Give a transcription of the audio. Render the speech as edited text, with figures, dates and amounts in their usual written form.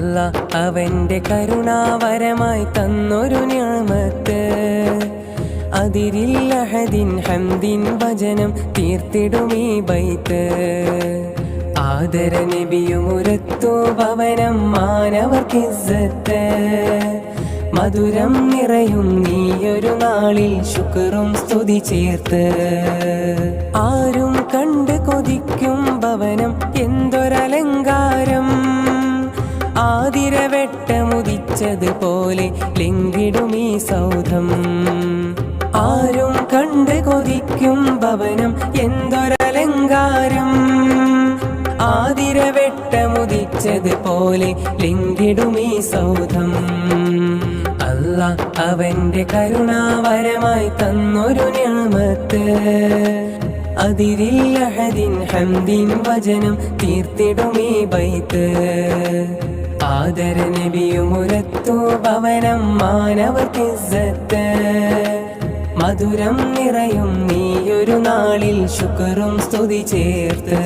അല്ലാഹ് അവന്റെ കരുണാവരമായി തന്നൊരു നിഅമത്ത് അതിരില്ലഹദിൻ ഹംദിൻ വചനം തീർത്തിടുമീ ബൈത്ത് ആദര നബിയുമുരത്തു ഭവനം മാനവർക്കിസ്സത്ത് മധുരം നിറയും നീയൊരു നാളിൽ ശുക്റും സ്തുതി ചേർത്ത് ആരും കണ്ട് കൊതിക്കും ഭവനം എന്തൊരലങ്കാരം ആതിരവെട്ടമുദിച്ചതുപോലെ ലിംഗിടുമീ സൗധം ആരും കണ്ട് കൊതിക്കും ഭവനം എന്തൊരലങ്കാരം ആതിരവെട്ടമുദിച്ചതുപോലെ ലിംഗിടുമീ സൗധം അല്ലാഹ് അവന്റെ കരുണാവരമായി തന്നൊരു നിഅമത്ത് അതിരില്ലഹദിൻ ഹംദിൻ വചനം തീർത്തിടുമീ ബൈത്ത് ആദര നബിയുമുരത്തു ഭവനം മാനവർക്കിസ്സത്ത് മധുരം നിറയും നീയൊരു നാളിൽ ശുക്റും സ്തുതി ചേർത്ത്